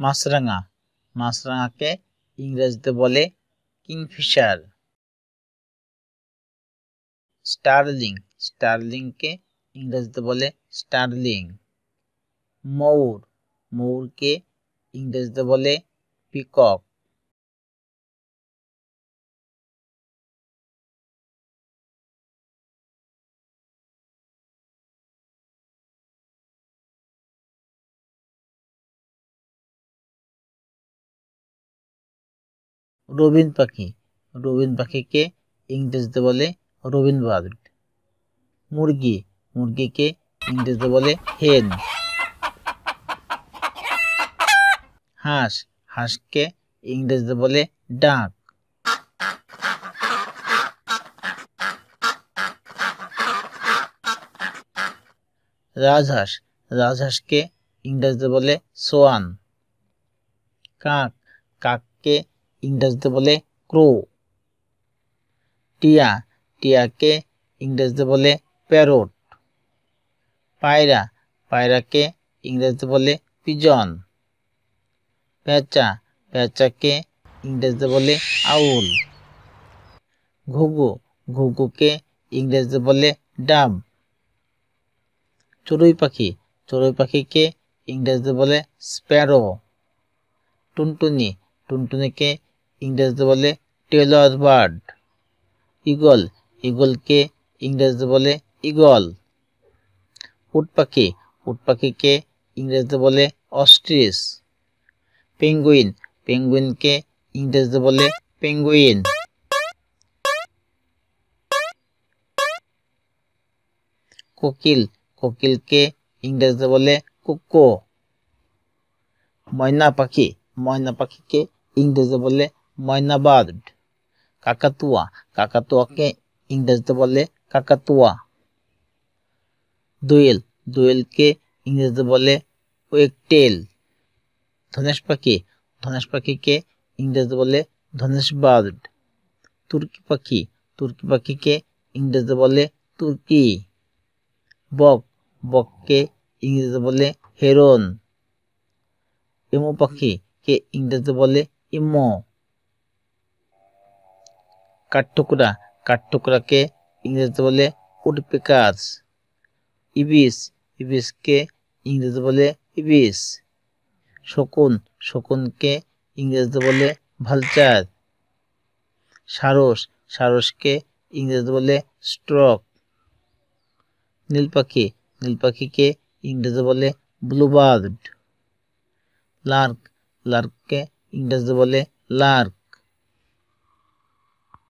মাছরাঙা, মাছরাঙাকে ইংরেজিতে বলে Kingfisher. Starling, স্টারলিংকে ইংরেজিতে বলে স্টারলিং। ময়ূর, ময়ূরকে ইংরেজিতে বলে পিকক। রবিন পাখি, রবিন পাখিকে ইংরেজিতে বলে রবিন বার্ড। মুরগি, মুরগিকে ইংরেজিতে বলে হেন। হাঁস, হাঁসকে ইংরেজিতে বলে ডাক। রাজহাঁস, রাজহাঁসকে ইংরেজিতে বলে সোয়ান। কাক, কাককে ইংরেজিতে বলে ক্রো। টিয়া, টিয়াকে ইংরেজিতে বলে প্যারট। পায়রা, পায়রাকে ইংরেজিতে বলে পিজন। পেঁচা, পেঁচাকে ইংরেজিতে বলে আউল। ঘুঘু, ঘুঘুকে ইংরেজিতে বলে ডাব। চড়ুই পাখি, চড়ুই পাখিকে ইংরেজিতে বলে স্প্যারো। টুনটুনি, টুনটুনিকে ইংরেজিতে বলে টেলর বার্ড। ঈগল, ঈগলকে ইংরেজিতে বলে ঈগল। উট পাখি, উট পাখিকে ইংরেজিতে বলে অস্ট্রিচ। পেঙ্গুইন, পেঙ্গুইনকে ইংরেজিতে বলে পেঙ্গুইন। কোকিল, কোকিলকে ইংরেজিতে বলে কুকো। ময়না পাখি, ময়না পাখিকে ইংরেজিতে বলে ময়না বার্ড। কাকাতুয়া, কাকাতুয়াকে ইংরেজিতে বলে কাকাতুয়া। দোয়েল, দোয়েলকে ইংরেজিতে বলে ওয়েকটেল। ধনেশ পাখি, ধনেশ পাখিকে ইংরেজিতে বলে ধনেশ বার্ড। তুর্কি পাখি, তুর্কি পাখিকে ইংরেজিতে বলে তুর্কি। বক, বককে ইংরেজিতে বলে হেরন। এমু পাখিকে ইংরেজিতে বলে ইমো। কাঠঠোকরা, কাঠঠোকরাকে ইংরেজিতে বলে উডপেকার্স। ইবিস, ইবিসকে ইংরেজিতে বলে ইবিস। শকুন, শকুনকে ইংরেজিতে বলে ভালচার। সারস, সারসকে ইংরেজিতে বলে স্ট্রক। নীল পাখি, নীল পাখিকে ইংরেজিতে বলে ব্লুবার্ড। লার্ক, লার্ককে ইংরেজিতে বলে লার্ক।